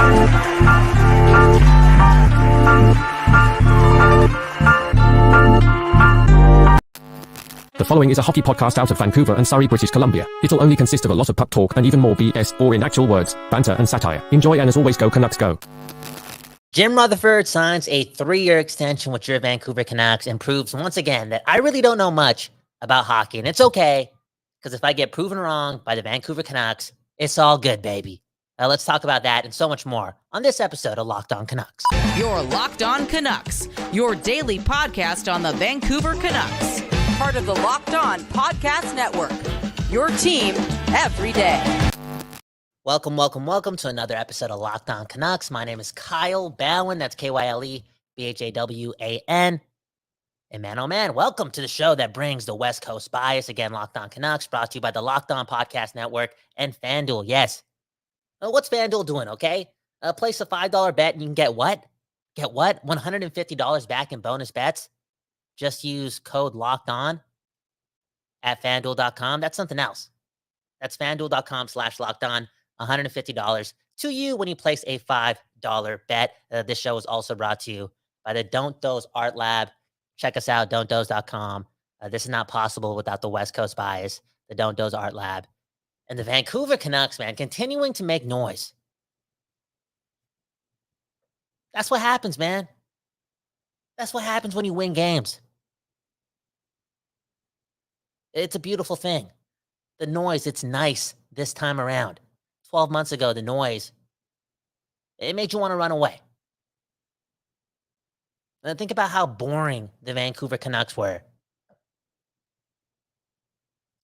The following is a hockey podcast out of Vancouver and Surrey, British Columbia. It'll only consist of a lot of puck talk and even more BS, or in actual words, banter and satire. Enjoy, and as always, go Canucks go. Jim Rutherford signs a 3-year extension with your Vancouver Canucks and proves once again that I really don't know much about hockey. And it's okay, because if I get proven wrong by the Vancouver Canucks, it's all good, baby. Let's talk about that and so much more on this episode of Locked On Canucks. Your Locked On Canucks, your daily podcast on the Vancouver Canucks. Part of the Locked On Podcast Network, your team every day. Welcome to another episode of Locked On Canucks. My name is Kyle Bowen. That's Kyle Bhawan. And man, oh man, welcome to the show that brings the West Coast bias. Again, Locked On Canucks, brought to you by the Locked On Podcast Network and FanDuel. Yes. What's FanDuel doing, okay? Place a $5 bet and you can get what? Get what? $150 back in bonus bets. Just use code Locked On at FanDuel.com. That's something else. That's FanDuel.com/Locked On. $150 to you when you place a $5 bet. This show is also brought to you by the Don't Doze Art Lab. Check us out, don'tdoze.com. This is not possible without the West Coast bias, the Don't Doze Art Lab. And the Vancouver Canucks, man, continuing to make noise. That's what happens, man. That's what happens when you win games. It's a beautiful thing. The noise, it's nice this time around. 12 months ago, the noise, it made you want to run away. And think about how boring the Vancouver Canucks were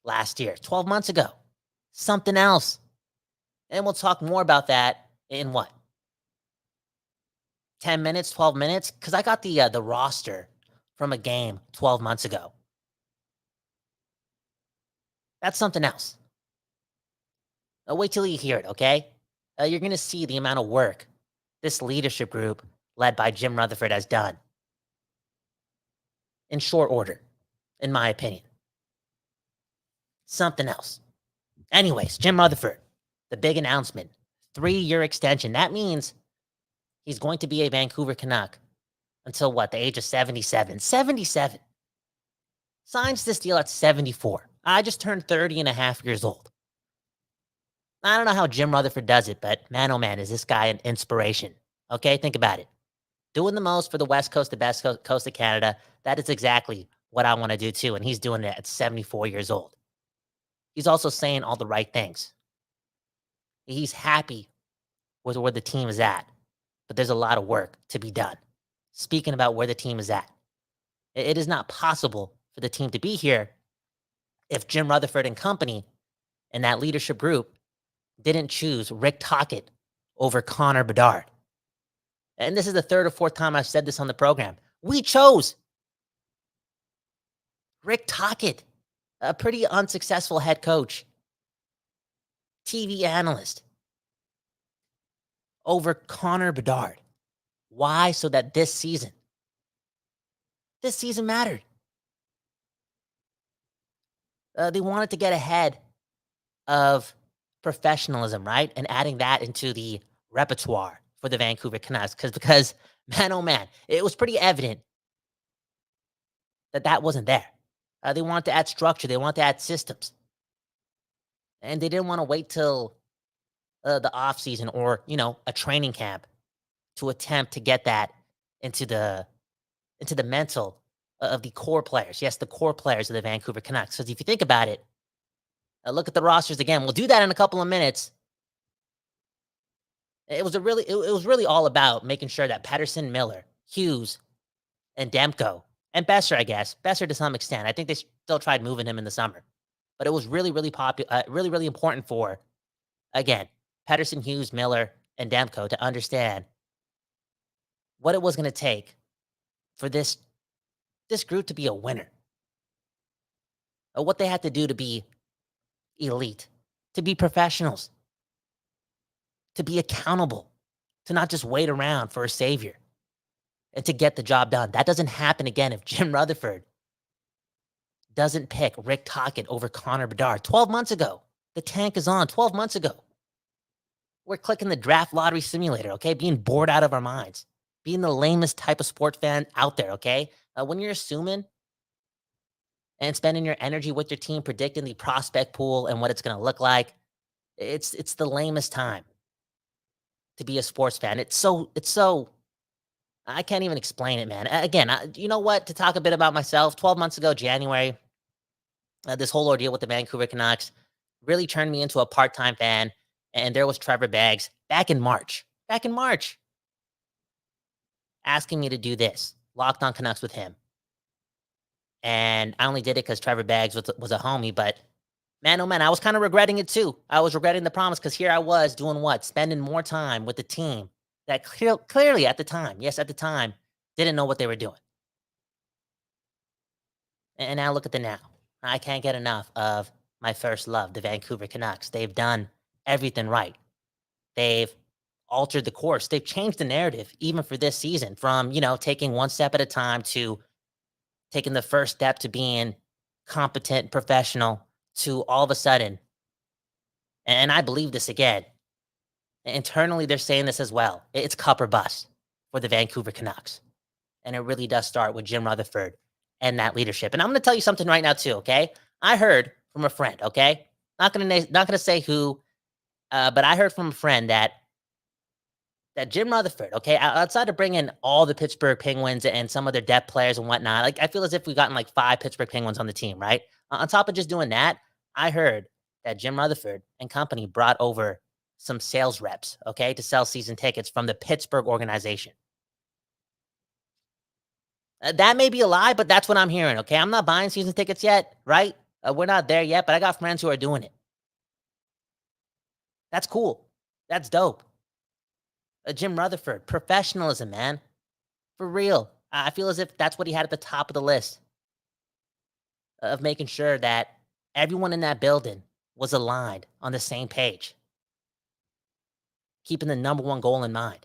last year, 12 months ago. Something else. And we'll talk more about that in what? 10 minutes, 12 minutes? Because I got the roster from a game 12 months ago. That's something else. Wait till you hear it, okay? You're going to see the amount of work this leadership group led by Jim Rutherford has done. In short order, in my opinion. Something else. Anyways, Jim Rutherford, the big announcement, 3-year extension. That means he's going to be a Vancouver Canuck until what, the age of 77? 77. Signs this deal at 74. I just turned 30 and a half years old. I don't know how Jim Rutherford does it, but man, oh man, is this guy an inspiration. Okay, think about it. Doing the most for the West Coast, the best coast of Canada. That is exactly what I want to do too, and he's doing it at 74 years old. He's also saying all the right things. He's happy with where the team is at, but there's a lot of work to be done. Speaking about where the team is at, it is not possible for the team to be here if Jim Rutherford and company and that leadership group didn't choose Rick Tocchet over Connor Bedard. And this is the third or fourth time I've said this on the program. We chose Rick Tocchet, a pretty unsuccessful head coach, TV analyst, over Connor Bedard. Why? So that this season mattered. They wanted to get ahead of professionalism, right? And adding that into the repertoire for the Vancouver Canucks. Because, man, oh man, it was pretty evident that wasn't there. They wanted to add structure. They wanted to add systems. And they didn't want to wait till the offseason or, a training camp to attempt to get that into the mental of the core players. Yes, the core players of the Vancouver Canucks. Because if you think about it, look at the rosters again. We'll do that in a couple of minutes. It was really all about making sure that Pettersson, Miller, Hughes, and Demko, and Besser, I guess. Besser to some extent. I think they still tried moving him in the summer. But it was really really important for, again, Pettersson, Hughes, Miller, and Demko to understand what it was going to take for this group to be a winner. Or what they had to do to be elite, to be professionals, to be accountable, to not just wait around for a savior, and to get the job done. That doesn't happen again if Jim Rutherford doesn't pick Rick Tocchet over Connor Bedard. 12 months ago. The tank is on. 12 months ago. We're clicking the draft lottery simulator, okay? Being bored out of our minds. Being the lamest type of sports fan out there, okay? When you're assuming and spending your energy with your team predicting the prospect pool and what it's going to look like, it's the lamest time to be a sports fan. It's so I can't even explain it, man. Again, you know what? To talk a bit about myself, 12 months ago, January, this whole ordeal with the Vancouver Canucks really turned me into a part-time fan. And there was Trevor Baggs back in March, asking me to do this, Locked On Canucks with him. And I only did it because Trevor Baggs was a homie, but man, oh man, I was kind of regretting it too. I was regretting the promise because here I was doing what? Spending more time with the team that clearly at the time, yes, at the time, didn't know what they were doing. And now look at the now. I can't get enough of my first love, the Vancouver Canucks. They've done everything right. They've altered the course. They've changed the narrative, even for this season, from, taking one step at a time to taking the first step to being competent, professional, to all of a sudden, and I believe this again, internally they're saying this as well, it's cup or bust for the Vancouver Canucks. And it really does start with Jim Rutherford and that leadership. And I'm going to tell you something right now too, okay? I heard from a friend, okay? Not going to say who, but I heard from a friend that Jim Rutherford, okay, outside of bringing all the Pittsburgh Penguins and some of their depth players and whatnot, like I feel as if we've gotten like 5 Pittsburgh Penguins on the team, right? On top of just doing that, I heard that Jim Rutherford and company brought over some sales reps, okay, to sell season tickets from the Pittsburgh organization. That may be a lie, but that's what I'm hearing, okay? I'm not buying season tickets yet, right? We're not there yet, but I got friends who are doing it. That's cool. That's dope. Jim Rutherford, professionalism, man. For real. I feel as if that's what he had at the top of the list of making sure that everyone in that building was aligned on the same page, keeping the number one goal in mind.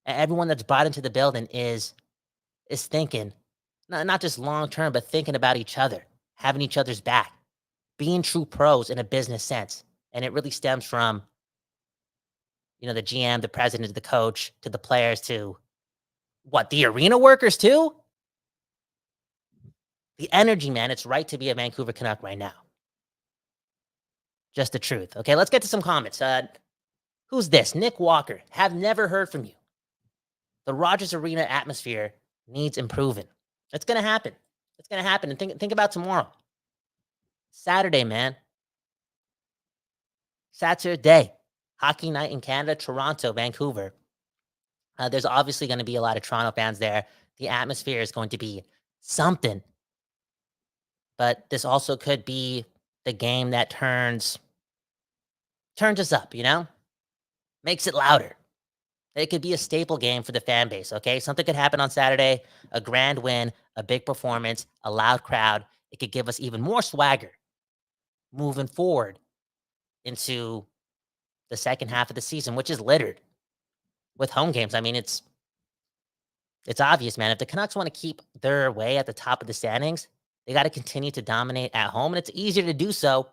Everyone that's brought into the building is thinking, not just long-term, but thinking about each other, having each other's back, being true pros in a business sense. And it really stems from the GM, the president, the coach, to the players, to what, the arena workers too? The energy, man, it's right to be a Vancouver Canuck right now. Just the truth. Okay, let's get to some comments. Who's this? Nick Walker. Have never heard from you. The Rogers Arena atmosphere needs improving. It's going to happen. It's going to happen. And think about tomorrow. Saturday, man. Saturday. Hockey night in Canada, Toronto, Vancouver. There's obviously going to be a lot of Toronto fans there. The atmosphere is going to be something. But this also could be the game that turns us up, Makes it louder. It could be a staple game for the fan base, okay? Something could happen on Saturday, a grand win, a big performance, a loud crowd. It could give us even more swagger moving forward into the second half of the season, which is littered with home games. I mean, it's obvious, man. If the Canucks want to keep their way at the top of the standings, they got to continue to dominate at home, and it's easier to do so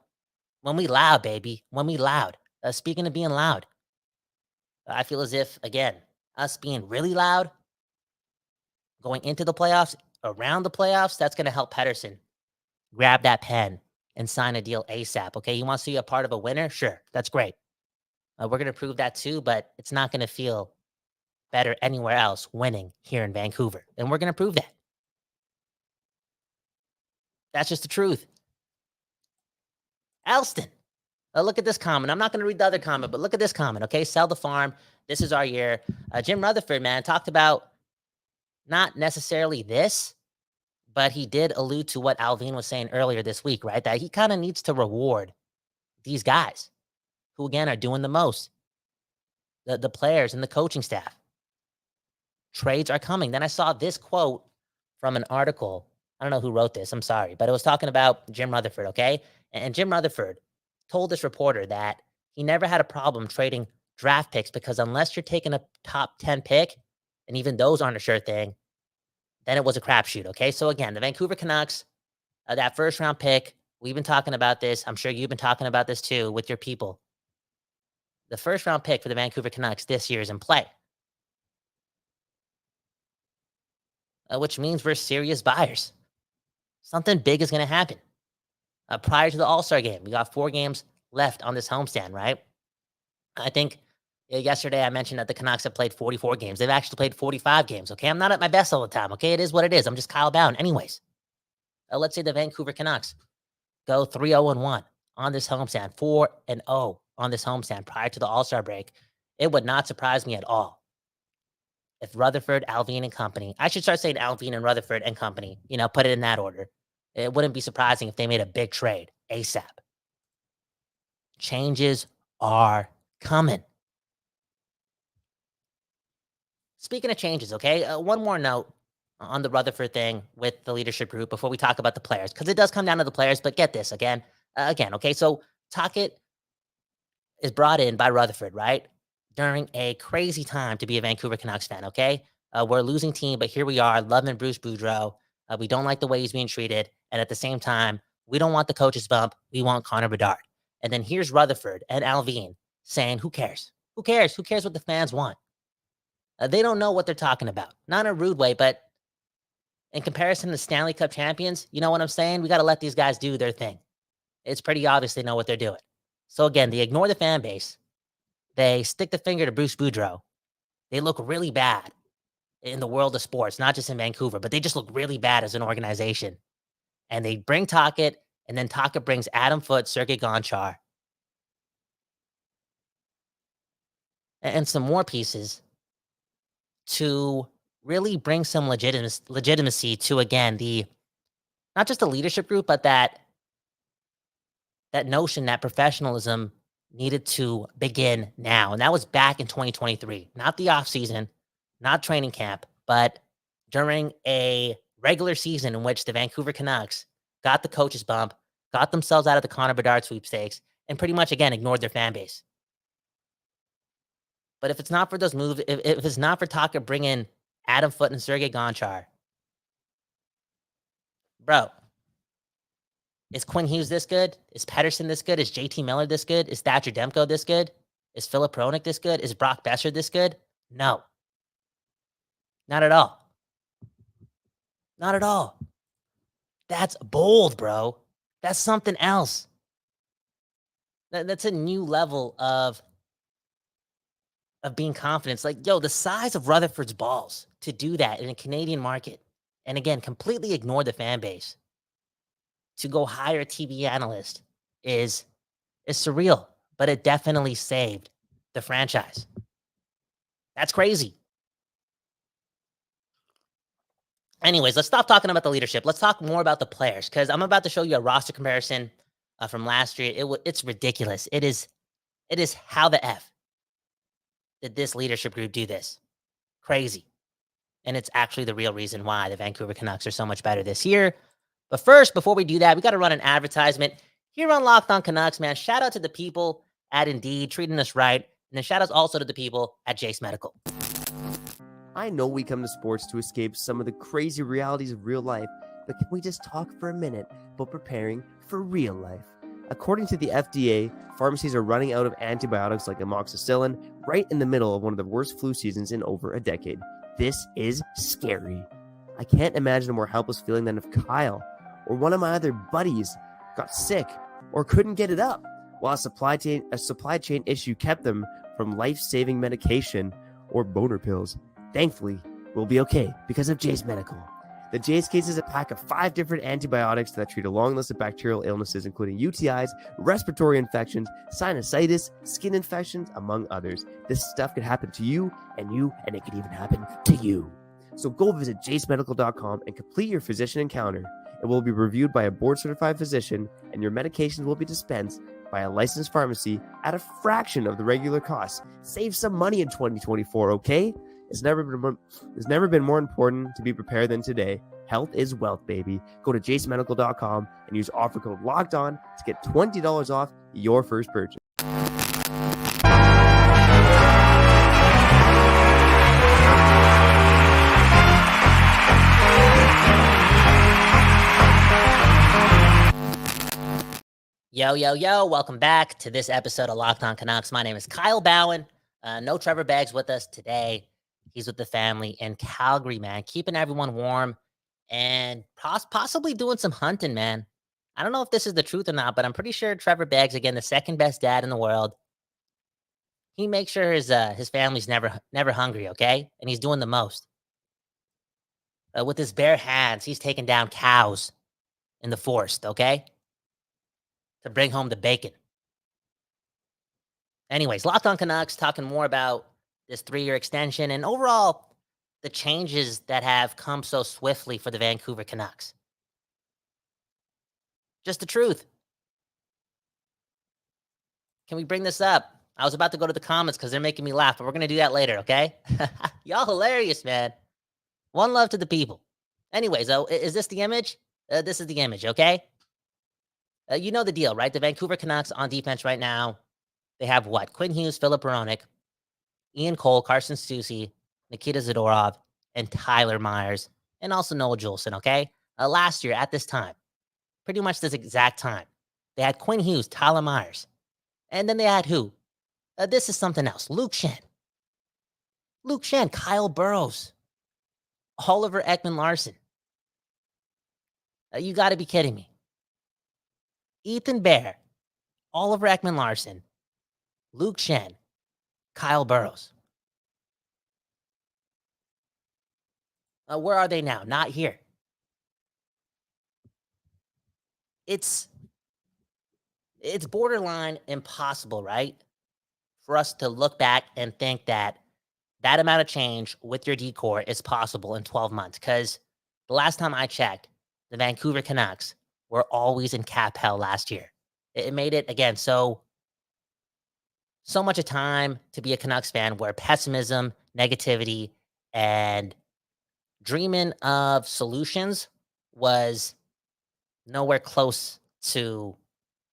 when we loud, baby. When we loud. Speaking of being loud, I feel as if, again, us being really loud going into the playoffs, around the playoffs, that's going to help Pettersson grab that pen and sign a deal ASAP, okay? You want to see a part of a winner? Sure, that's great. We're going to prove that too, but it's not going to feel better anywhere else winning here in Vancouver. And we're going to prove that. That's just the truth. Elston, look at this comment. I'm not going to read the other comment, but look at this comment, okay? Sell the farm. This is our year. Jim Rutherford, man, talked about not necessarily this, but he did allude to what Alvin was saying earlier this week, right? That he kind of needs to reward these guys who, again, are doing the most. The players and the coaching staff. Trades are coming. Then I saw this quote from an article. I don't know who wrote this. I'm sorry. But it was talking about Jim Rutherford, okay? And Jim Rutherford told this reporter that he never had a problem trading draft picks because unless you're taking a top 10 pick, and even those aren't a sure thing, then it was a crapshoot, okay? So again, the Vancouver Canucks, that first round pick, we've been talking about this. I'm sure you've been talking about this too with your people. The first round pick for the Vancouver Canucks this year is in play. Which means we're serious buyers. Something big is going to happen. Prior to the All-Star game, we got 4 games left on this homestand, right? I think yesterday I mentioned that the Canucks have played 44 games. They've actually played 45 games, okay? I'm not at my best all the time, okay? It is what it is. I'm just Kyle Bound. Anyways, let's say the Vancouver Canucks go 3-0-1 on this homestand, 4-0 on this homestand prior to the All-Star break. It would not surprise me at all if Rutherford, Allvin, and company, I should start saying Allvin and Rutherford and company, put it in that order. It wouldn't be surprising if they made a big trade ASAP. Changes are coming. Speaking of changes, okay, one more note on the Rutherford thing with the leadership group before we talk about the players, because it does come down to the players, but get this again, okay, so Tocchet is brought in by Rutherford, right? During a crazy time to be a Vancouver Canucks fan, okay? We're a losing team, but here we are, loving Bruce Boudreau. We don't like the way he's being treated, and at the same time, we don't want the coach's bump. We want Connor Bedard. And then here's Rutherford and Allvin saying, who cares? Who cares? Who cares what the fans want? They don't know what they're talking about. Not in a rude way, but in comparison to the Stanley Cup champions, you know what I'm saying? We got to let these guys do their thing. It's pretty obvious they know what they're doing. So again, they ignore the fan base. They stick the finger to Bruce Boudreau. They look really bad in the world of sports, not just in Vancouver, but they just look really bad as an organization. And they bring Tocchet, and then Tocchet brings Adam Foote, Sergei Gonchar, and some more pieces to really bring some legitimacy to, again, not just the leadership group, but that notion that professionalism needed to begin now. And that was back in 2023, not the offseason, not training camp, but during a regular season in which the Vancouver Canucks got the coach's bump, got themselves out of the Connor Bedard sweepstakes, and pretty much, again, ignored their fan base. But if it's not for those moves, if it's not for Tocchet bringing Adam Foote and Sergei Gonchar, bro, is Quinn Hughes this good? Is Pettersson this good? Is JT Miller this good? Is Thatcher Demko this good? Is Filip Hronek this good? Is Brock Besser this good? No. Not at all. Not at all. That's bold, bro. That's something else. That's a new level of being confident. It's like, yo, the size of Rutherford's balls to do that in a Canadian market, and again, completely ignore the fan base, to go hire a TV analyst is surreal, but it definitely saved the franchise. That's crazy. Anyways, let's stop talking about the leadership. Let's talk more about the players, because I'm about to show you a roster comparison from last year. It's ridiculous. It is how the F did this leadership group do this? Crazy. And it's actually the real reason why the Vancouver Canucks are so much better this year. But first, before we do that, we got to run an advertisement here on Locked On Canucks, man. Shout out to the people at Indeed treating us right. And then shout outs also to the people at Jase Medical. I know we come to sports to escape some of the crazy realities of real life, but can we just talk for a minute about preparing for real life? According to the FDA, pharmacies are running out of antibiotics like amoxicillin right in the middle of one of the worst flu seasons in over a decade. This is scary. I can't imagine a more helpless feeling than if Kyle or one of my other buddies got sick or couldn't get it up, while a supply chain issue kept them from life-saving medication or boner pills. Thankfully, we'll be okay because of Jase Medical. The Jase case is a pack of 5 different antibiotics that treat a long list of bacterial illnesses, including UTIs, respiratory infections, sinusitis, skin infections, among others. This stuff could happen to you, and it could even happen to you. So go visit jasemedical.com and complete your physician encounter. It will be reviewed by a board-certified physician, and your medications will be dispensed by a licensed pharmacy at a fraction of the regular cost. Save some money in 2024, okay? It's never been more important to be prepared than today. Health is wealth, baby. Go to jasemedical.com and use offer code LOCKEDON to get $20 off your first purchase. Yo, yo, yo, welcome back to this episode of Locked On Canucks. My name is Kyle Bowen. No Trevor Beggs with us today. He's with the family in Calgary, man, keeping everyone warm and possibly doing some hunting, man. I don't know if this is the truth or not, but I'm pretty sure Trevor Beggs, again, the second best dad in the world, he makes sure his family's never hungry, okay? And he's doing the most. With his bare hands, he's taking down cows in the forest, okay? To bring home the bacon. Anyways, Locked On Canucks, talking more about this 3-year extension and overall the changes that have come so swiftly for the Vancouver Canucks. Just the truth. Can we bring this up? I was about to go to the comments because they're making me laugh, but we're going to do that later, okay? Y'all hilarious, man. One love to the people. Anyways, is this the image? This is the image, okay? You know the deal, right? The Vancouver Canucks on defense right now, they have what? Quinn Hughes, Philip Baronic, Ian Cole, Carson Soucy, Nikita Zadorov, and Tyler Myers, and also Noah Juleson, okay? Last year at this time, pretty much this exact time, they had Quinn Hughes, Tyler Myers, and then they had who? This is something else. Luke Shen, Kyle Burrows, Oliver Ekman-Larsson. You got to be kidding me. Ethan Bear, Oliver Ekman-Larsson, Luke Shen, Kyle Burrows. Where are they now? Not here. It's borderline impossible, right? For us to look back and think that amount of change with your decor is possible in 12 months. Because the last time I checked, the Vancouver Canucks were always in cap hell last year. It made it, again, so much a time to be a Canucks fan where pessimism, negativity, and dreaming of solutions was nowhere close to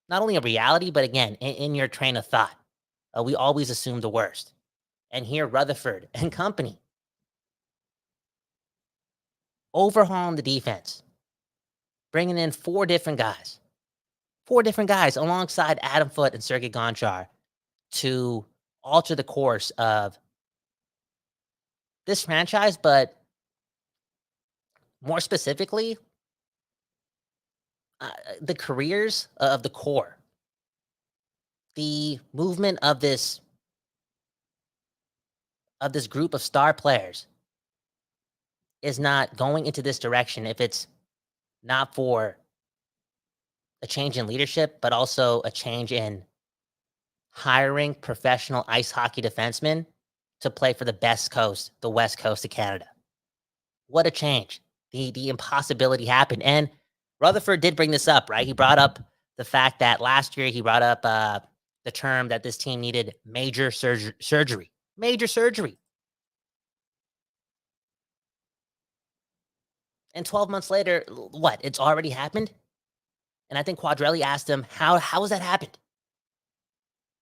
not only a reality, but again, in your train of thought. We always assume the worst. And here, Rutherford and company overhauling the defense, bringing in 4 different guys alongside Adam Foote and Sergei Gonchar to alter the course of this franchise, but more specifically, the careers of the core, the movement of this group of star players is not going into this direction if it's not for a change in leadership, but also a change in hiring professional ice hockey defensemen to play for the best coast, the West Coast of Canada. What a change. The impossibility happened. And Rutherford did bring this up, right? He brought up the fact that last year he brought up the term that this team needed major surgery. Major surgery. And 12 months later, what? It's already happened? And I think Quadrelli asked him, how has that happened?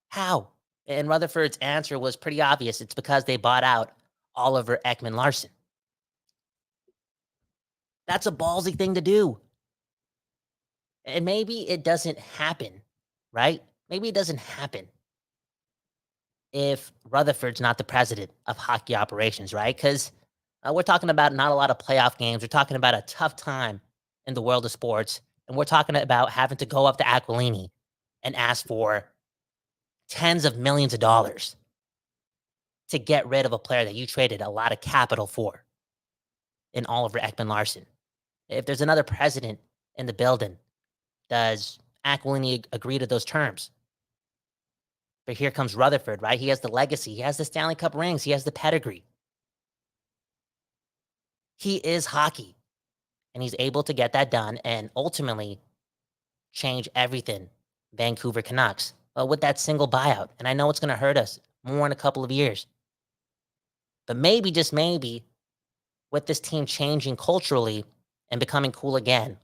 How? And Rutherford's answer was pretty obvious. It's because they bought out Oliver Ekman-Larsson. That's a ballsy thing to do. And maybe it doesn't happen, right? Maybe it doesn't happen if Rutherford's not the president of hockey operations, right? Because we're talking about not a lot of playoff games. We're talking about a tough time in the world of sports. And we're talking about having to go up to Aquilini and ask for tens of millions of dollars to get rid of a player that you traded a lot of capital for in Oliver Ekman-Larsson. If there's another president in the building, does Aquilini agree to those terms? But here comes Rutherford, right? He has the legacy. He has the Stanley Cup rings. He has the pedigree. He is hockey. And he's able to get that done and ultimately change everything Vancouver Canucks with that single buyout. And I know it's going to hurt us more in a couple of years. But maybe, just maybe, with this team changing culturally and becoming cool again,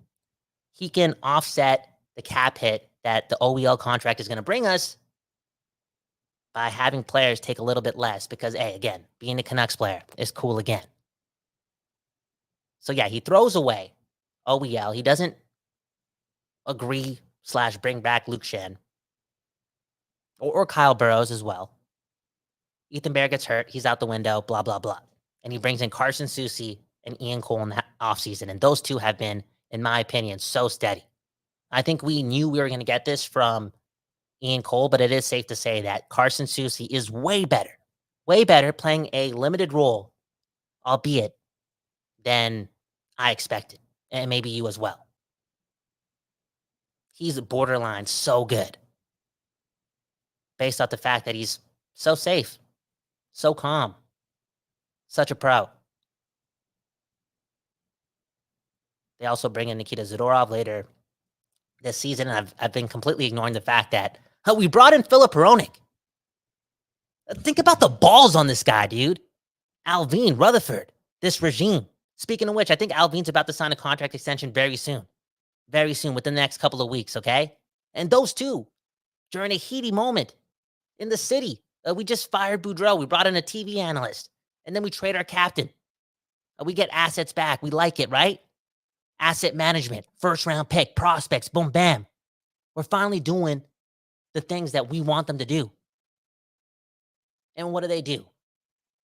he can offset the cap hit that the OEL contract is going to bring us by having players take a little bit less because, hey, again, being a Canucks player is cool again. So, yeah, he throws away OEL. He doesn't agree / bring back Luke Shen or Kyle Burrows as well. Ethan Bear gets hurt. He's out the window, blah, blah, blah. And he brings in Carson Soucy and Ian Cole in the offseason. And those two have been, in my opinion, so steady. I think we knew we were going to get this from Ian Cole, but it is safe to say that Carson Soucy is way better playing a limited role, albeit, than I expected. And maybe you as well. He's borderline so good based off the fact that he's so safe, so calm, such a pro. They also bring in Nikita Zadorov later this season, and I've been completely ignoring the fact that we brought in Filip Hronek. Think about the balls on this guy, dude. Alvin, Rutherford, this regime. Speaking of which, I think Alvin's about to sign a contract extension very soon, within the next couple of weeks, okay? And those two, during a heaty moment in the city, we just fired Boudreaux. We brought in a TV analyst, and then we trade our captain. We get assets back. We like it, right? Asset management, first round pick, prospects, boom, bam. We're finally doing the things that we want them to do. And what do?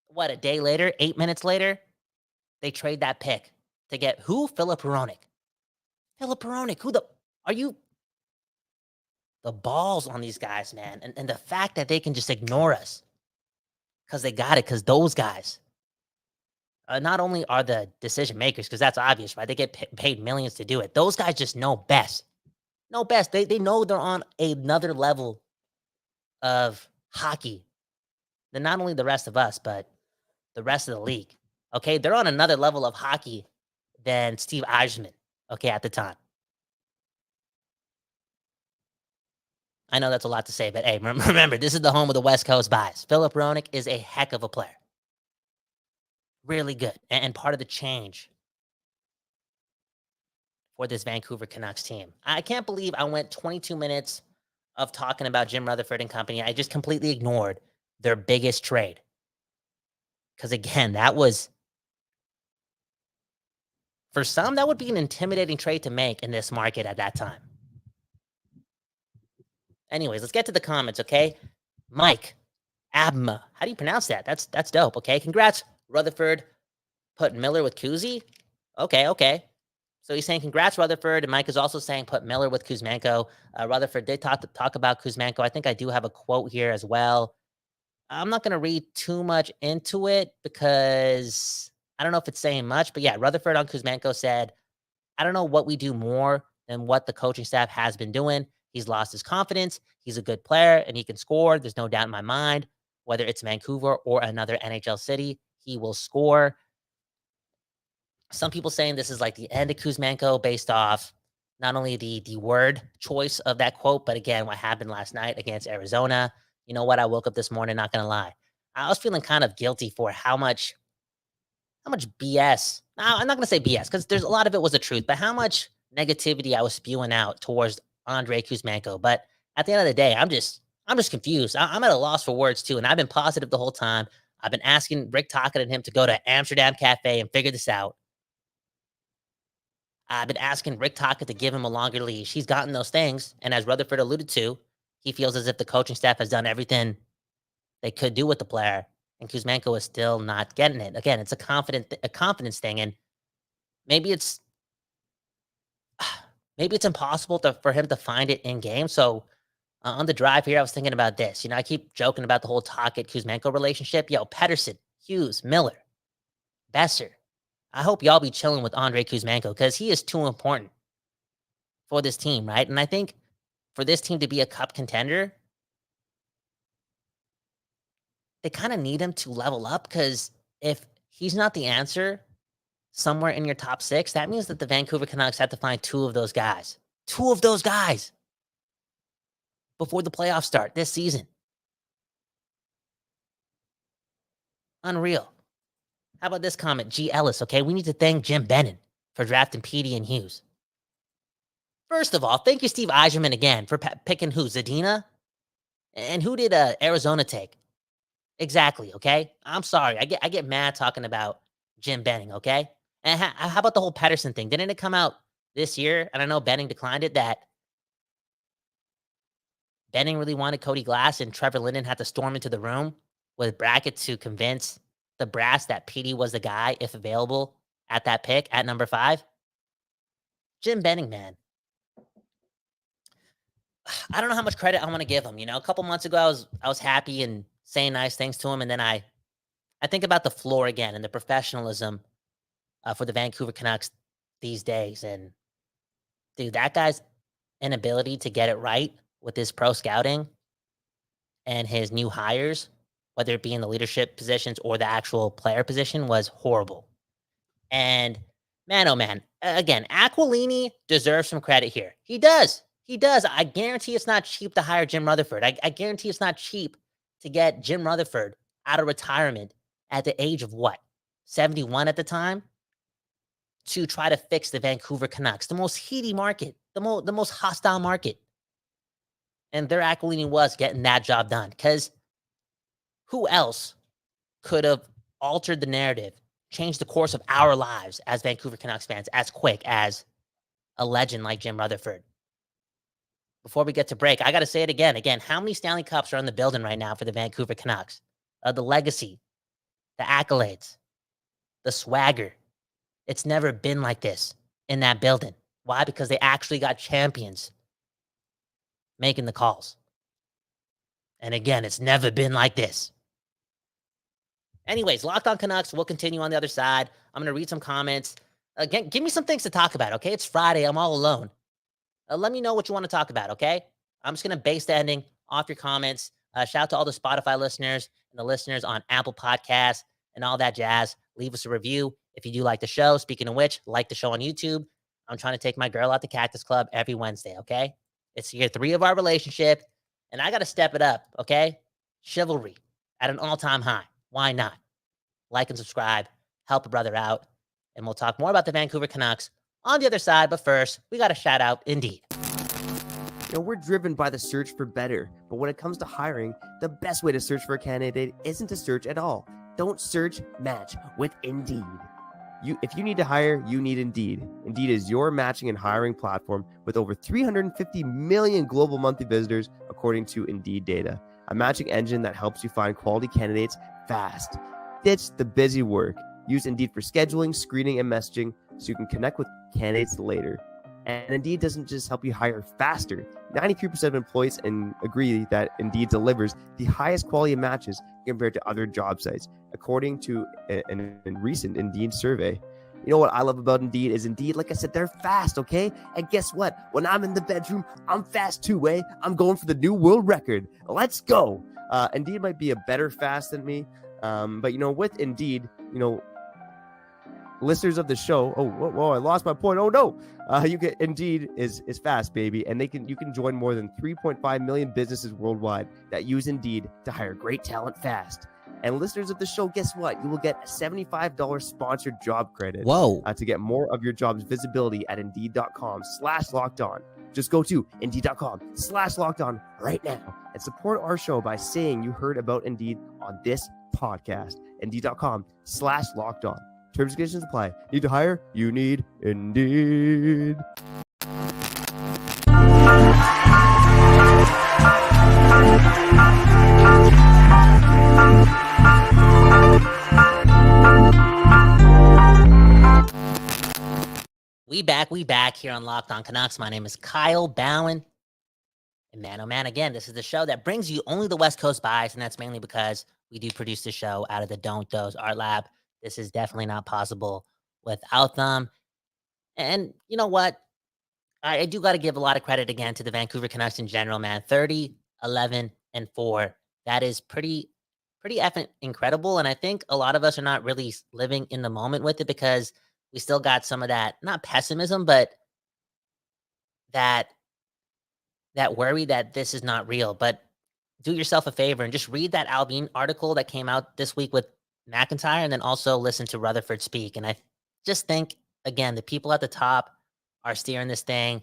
What, a day later, 8 minutes later, they trade that pick to get who? Filip Hronek. Filip Hronek, are you? The balls on these guys, man. And the fact that they can just ignore us because they got it, because those guys, not only are the decision makers, because that's obvious, right? They get paid millions to do it. Those guys just know best. They know they're on another level of hockey than not only the rest of us, but the rest of the league. Okay, they're on another level of hockey than Steve Yzerman, okay, at the time. I know that's a lot to say, but hey, remember, this is the home of the West Coast bias. Filip Hronek is a heck of a player. Really good, and part of the change for this Vancouver Canucks team. I can't believe I went 22 minutes of talking about Jim Rutherford and company. I just completely ignored their biggest trade. Because again, that was, for some, that would be an intimidating trade to make in this market at that time. Anyways, let's get to the comments, okay? Mike Abma. How do you pronounce that? That's dope, okay? Congrats, Rutherford. Put Miller with Kuzi? Okay. So he's saying congrats, Rutherford. And Mike is also saying put Miller with Kuzmenko. Rutherford did talk about Kuzmenko. I think I do have a quote here as well. I'm not going to read too much into it because I don't know if it's saying much. But yeah, Rutherford on Kuzmenko said, I don't know what we do more than what the coaching staff has been doing. He's lost his confidence. He's a good player and he can score. There's no doubt in my mind, whether it's Vancouver or another NHL city, he will score. Some people saying this is like the end of Kuzmenko based off not only the word choice of that quote, but again, what happened last night against Arizona. You know what? I woke up this morning, not going to lie. I was feeling kind of guilty for how much BS. Now, I'm not going to say BS because there's a lot of it was the truth, but how much negativity I was spewing out towards Andrei Kuzmenko. But at the end of the day, I'm just confused. I'm at a loss for words too. And I've been positive the whole time. I've been asking Rick Tocchet and him to go to Amsterdam Cafe and figure this out. I've been asking Rick Tocchet to give him a longer leash. He's gotten those things. And as Rutherford alluded to, he feels as if the coaching staff has done everything they could do with the player. And Kuzmenko is still not getting it. Again, it's a confidence thing. And maybe it's impossible for him to find it in game. So on the drive here, I was thinking about this. I keep joking about the whole Tocchet-Kuzmenko relationship. Pedersen, Hughes, Miller, Besser. I hope y'all be chilling with Andrei Kuzmenko because he is too important for this team, right? And I think for this team to be a cup contender, they kind of need him to level up because if he's not the answer somewhere in your top six, that means that the Vancouver Canucks have to find two of those guys before the playoffs start this season. Unreal. How about this comment? G. Ellis, okay? We need to thank Jim Bennon for drafting Petey and Hughes. First of all, thank you, Steve Yzerman, again, for picking who? Zadina? And who did Arizona take? Exactly, okay? I'm sorry. I get mad talking about Jim Benning, okay? And how about the whole Pedersen thing? Didn't it come out this year? And I know Benning declined it, that Benning really wanted Cody Glass, and Trevor Linden had to storm into the room with Brackett to convince the brass that Petey was the guy, if available, at that pick at number 5. Jim Benning, man. I don't know how much credit I want to give him. A couple months ago, I was happy and saying nice things to him, and then I think about the floor again and the professionalism for the Vancouver Canucks these days. And dude, that guy's inability to get it right with his pro scouting and his new hires, whether it be in the leadership positions or the actual player position, was horrible. And man, oh man, again, Aquilini deserves some credit here. He does. I guarantee it's not cheap to hire Jim Rutherford. I guarantee it's not cheap to get Jim Rutherford out of retirement at the age of 71 at the time, to try to fix the Vancouver Canucks, the most heaty market, the most hostile market. And their Aquilini was getting that job done, because who else could have altered the narrative, changed the course of our lives as Vancouver Canucks fans as quick as a legend like Jim Rutherford? Before we get to break, I got to say it again. How many Stanley Cups are in the building right now for the Vancouver Canucks? The legacy, the accolades, the swagger. It's never been like this in that building. Why? Because they actually got champions making the calls. And again, it's never been like this. Anyways, Locked On Canucks, we'll continue on the other side. I'm going to read some comments. Again, give me some things to talk about, okay? It's Friday. I'm all alone. Let me know what you want to talk about, okay? I'm just going to base the ending off your comments. Shout out to all the Spotify listeners and the listeners on Apple Podcasts and all that jazz. Leave us a review if you do like the show. Speaking of which, like the show on YouTube. I'm trying to take my girl out to Cactus Club every Wednesday, okay? It's year 3 of our relationship, and I got to step it up, okay? Chivalry at an all-time high. Why not? Like and subscribe. Help a brother out. And we'll talk more about the Vancouver Canucks on the other side. But first, we got to shout out Indeed. We're driven by the search for better, but when it comes to hiring, the best way to search for a candidate isn't to search at all. Don't search, match with Indeed. If you need to hire, you need Indeed. Indeed is your matching and hiring platform with over 350 million global monthly visitors, according to Indeed data. A matching engine that helps you find quality candidates fast. Ditch the busy work. Use Indeed for scheduling, screening, and messaging so you can connect with candidates later. And Indeed doesn't just help you hire faster. 93% of employees agree that Indeed delivers the highest quality of matches compared to other job sites, according to a recent Indeed survey. You know what I love about Indeed is Indeed, like I said, they're fast, okay? And guess what? When I'm in the bedroom, I'm fast too, eh? I'm going for the new world record. Let's go. Indeed might be a better fast than me. But, with Indeed, listeners of the show, whoa, I lost my point. Oh no. You get Indeed is fast, baby, and you can join more than 3.5 million businesses worldwide that use Indeed to hire great talent fast. And listeners of the show, guess what? You will get a $75 sponsored job credit. Whoa. To get more of your job's visibility at Indeed.com/lockedon. Just go to Indeed.com/lockedon right now and support our show by saying you heard about Indeed on this podcast. Indeed.com/lockedon. Terms and conditions apply. Need to hire? You need Indeed. We back here on Locked On Canucks. My name is Kyle Bowen. And man, oh man, again, this is the show that brings you only the West Coast bias, and that's mainly because we do produce the show out of the Don't Doze Art Lab. This is definitely not possible without them. And you know what? I do got to give a lot of credit again to the Vancouver Canucks in general, man. 30, 11, and 4. That is pretty effing incredible. And I think a lot of us are not really living in the moment with it, because we still got some of that, not pessimism, but that worry that this is not real. But do yourself a favor and just read that Albion article that came out this week with McIntyre, and then also listen to Rutherford speak. And I just think, again, the people at the top are steering this thing.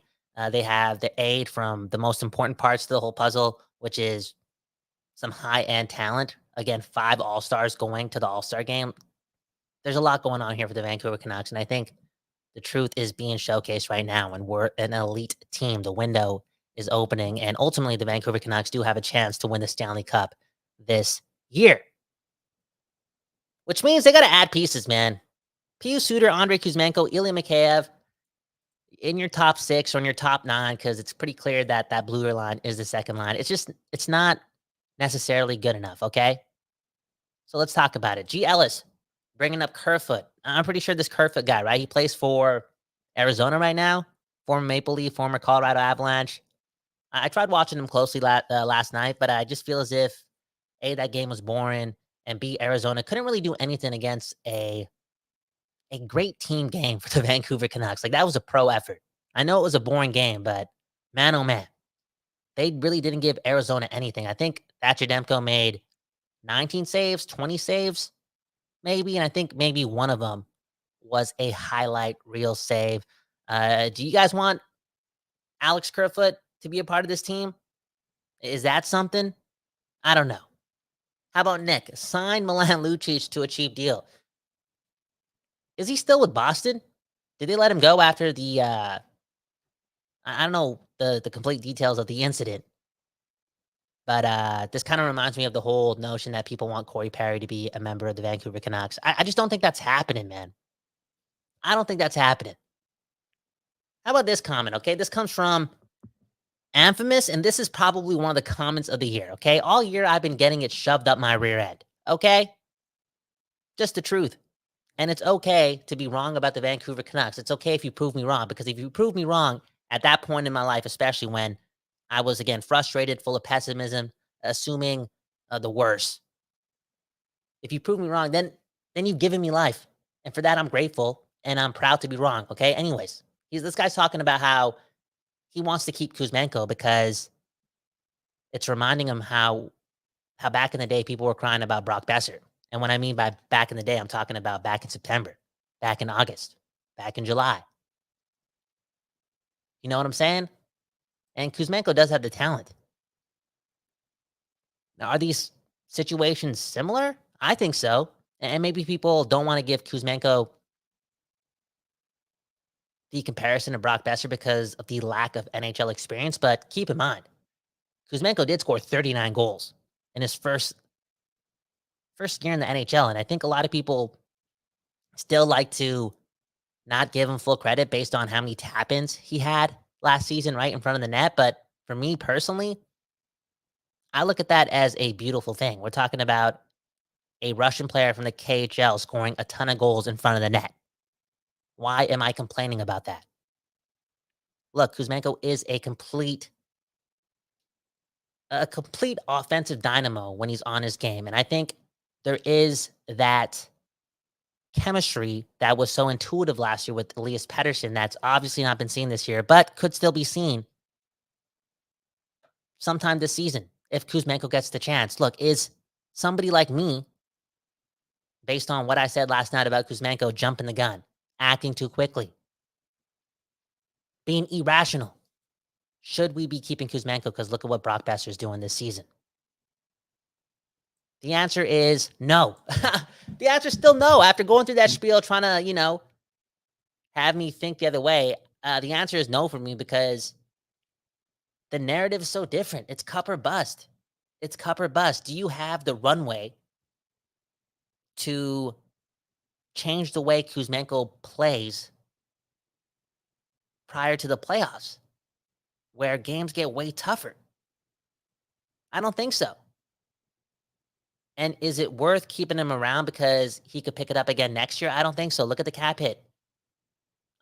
They have the aid from the most important parts to the whole puzzle, which is some high-end talent. Again, 5 All-Stars going to the All-Star game. There's a lot going on here for the Vancouver Canucks, and I think the truth is being showcased right now, and we're an elite team. The window is opening, and ultimately the Vancouver Canucks do have a chance to win the Stanley Cup this year. Which means they got to add pieces, man. Pius Suter, Andrei Kuzmenko, Ilya Mikheyev in your top 6 or in your top 9, because it's pretty clear that that blue line is the second line. It's not necessarily good enough, okay? So let's talk about it. G. Ellis bringing up Kerfoot. I'm pretty sure this Kerfoot guy, right? He plays for Arizona right now, former Maple Leaf, former Colorado Avalanche. I tried watching him closely last night, but I just feel as if, A, that game was boring, and B, Arizona couldn't really do anything against a great team game for the Vancouver Canucks. Like, that was a pro effort. I know it was a boring game, but man, oh man, they really didn't give Arizona anything. I think Thatcher Demko made 19 saves, 20 saves, maybe, and I think maybe one of them was a highlight reel save. Do you guys want Alex Kerfoot to be a part of this team? Is that something? I don't know. How about Nick? Sign Milan Lucic to a cheap deal. Is he still with Boston? Did they let him go after the, I don't know the complete details of the incident, but this kind of reminds me of the whole notion that people want Corey Perry to be a member of the Vancouver Canucks. I just don't think that's happening, man. I don't think that's happening. How about this comment, okay? This comes from Infamous, and this is probably one of the comments of the year, okay? All year I've been getting it shoved up my rear end, okay? Just the truth. And it's okay to be wrong about the Vancouver Canucks. It's okay if you prove me wrong, because if you prove me wrong at that point in my life, especially when I was, again, frustrated, full of pessimism, assuming the worst. If you prove me wrong, then you've given me life. And for that, I'm grateful, and I'm proud to be wrong, okay? Anyways, this guy's talking about how he wants to keep Kuzmenko because it's reminding him how back in the day people were crying about Brock Besser. And when I mean by back in the day, I'm talking about back in September, back in August, back in July. You know what I'm saying? And Kuzmenko does have the talent. Now, are these situations similar? I think so. And maybe people don't want to give Kuzmenko the comparison to Brock Besser because of the lack of NHL experience. But keep in mind, Kuzmenko did score 39 goals in his first year in the NHL. And I think a lot of people still like to not give him full credit based on how many tap-ins he had last season right in front of the net. But for me personally, I look at that as a beautiful thing. We're talking about a Russian player from the KHL scoring a ton of goals in front of the net. Why am I complaining about that? Look, Kuzmenko is a complete offensive dynamo when he's on his game. And I think there is that chemistry that was so intuitive last year with Elias Pettersson that's obviously not been seen this year, but could still be seen sometime this season if Kuzmenko gets the chance. Look, is somebody like me, based on what I said last night about Kuzmenko jumping the gun, acting too quickly, being irrational, should we be keeping Kuzmenko because look at what Brock Besser is doing this season? The answer is no. The answer is still no. After going through that spiel, trying to, have me think the other way, the answer is no for me because the narrative is so different. It's cup or bust. It's cup or bust. Do you have the runway to change the way Kuzmenko plays prior to the playoffs, where games get way tougher? I don't think so. And is it worth keeping him around because he could pick it up again next year? I don't think so. Look at the cap hit.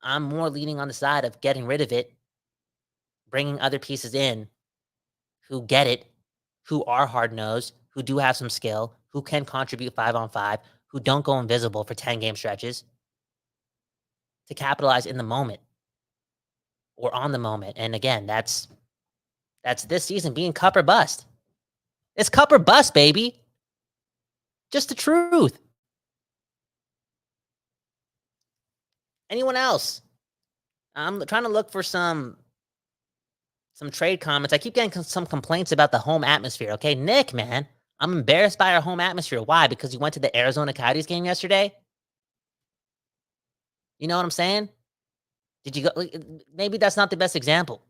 I'm more leaning on the side of getting rid of it, bringing other pieces in who get it, who are hard-nosed, who do have some skill, who can contribute 5-on-5, who don't go invisible for 10-game stretches, to capitalize in the moment or on the moment. And again, that's this season being cup or bust. It's cup or bust, baby. Just the truth. Anyone else? I'm trying to look for some trade comments. I keep getting some complaints about the home atmosphere. Okay, Nick, man, I'm embarrassed by our home atmosphere. Why? Because you went to the Arizona Coyotes game yesterday? You know what I'm saying? Did you go? Maybe that's not the best example.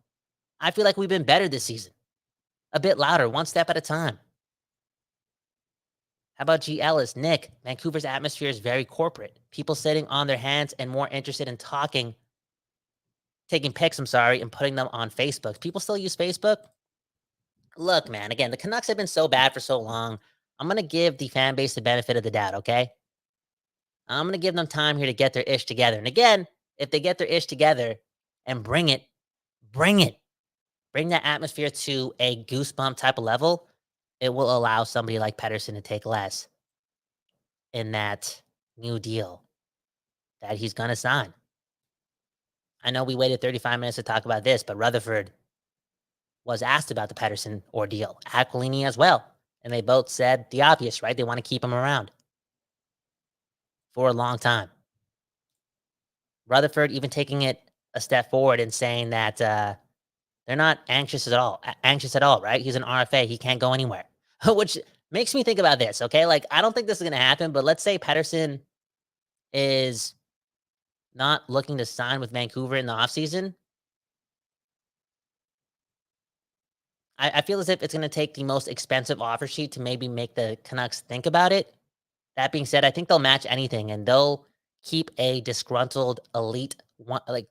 I feel like we've been better this season. A bit louder, one step at a time. How about G. Ellis? Nick, Vancouver's atmosphere is very corporate. People sitting on their hands and more interested in taking pics, and putting them on Facebook. People still use Facebook? Look, man, again, the Canucks have been so bad for so long. I'm going to give the fan base the benefit of the doubt, okay? I'm going to give them time here to get their ish together. And again, if they get their ish together and bring it, bring that atmosphere to a goosebump type of level, it will allow somebody like Pettersson to take less in that new deal that he's going to sign. I know we waited 35 minutes to talk about this, but Rutherford was asked about the Pettersson ordeal, Aquilini as well. And they both said the obvious, right? They want to keep him around for a long time. Rutherford even taking it a step forward and saying that they're not anxious at all, right? He's an RFA. He can't go anywhere, which makes me think about this, okay? Like, I don't think this is going to happen, but let's say Pettersson is not looking to sign with Vancouver in the offseason. I feel as if it's going to take the most expensive offer sheet to maybe make the Canucks think about it. That being said, I think they'll match anything, and they'll keep a disgruntled elite,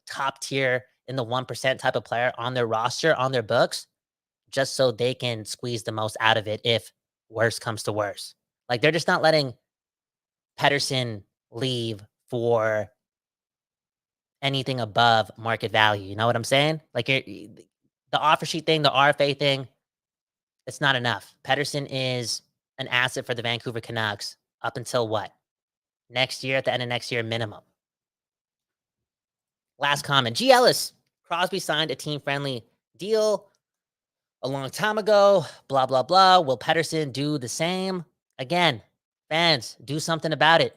top tier in the 1% type of player on their roster, on their books, just so they can squeeze the most out of it if worse comes to worse. Like, they're just not letting Pettersson leave for anything above market value. You know what I'm saying? Like, the offer sheet thing, the RFA thing, it's not enough. Pettersson is an asset for the Vancouver Canucks up until what? Next year, at the end of next year, minimum. Last comment. G. Ellis. Crosby signed a team-friendly deal a long time ago. Blah, blah, blah. Will Pettersson do the same? Again, fans, do something about it.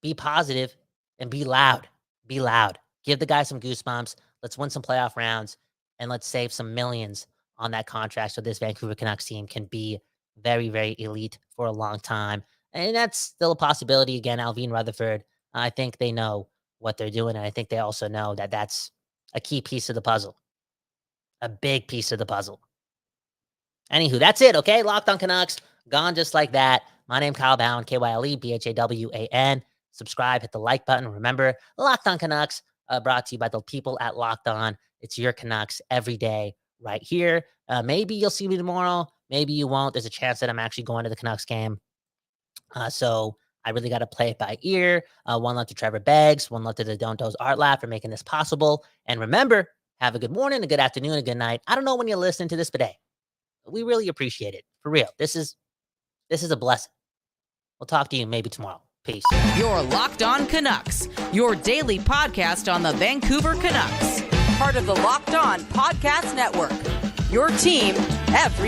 Be positive and be loud. Be loud. Give the guy some goosebumps. Let's win some playoff rounds. And let's save some millions on that contract so this Vancouver Canucks team can be very, very elite for a long time. And that's still a possibility. Again, Alvin Rutherford, I think they know what they're doing. And I think they also know that that's a key piece of the puzzle. A big piece of the puzzle. Anywho, that's it, okay? Locked on Canucks, gone just like that. My name is Kyle Bowen, KYLE, BHAWAN. Subscribe, hit the like button. Remember, Locked on Canucks, brought to you by the people at Locked On. It's your Canucks every day right here. Maybe you'll see me tomorrow. Maybe you won't. There's a chance that I'm actually going to the Canucks game. So I really got to play it by ear. One love to Trevor Beggs. One love to the Don't Doze Art Lab for making this possible. And remember, have a good morning, a good afternoon, a good night. I don't know when you're listening to this, but hey, we really appreciate it. For real. This is a blessing. We'll talk to you maybe tomorrow. Peace. You're Locked On Canucks, your daily podcast on the Vancouver Canucks. Part of the Locked On Podcast Network, your team every day.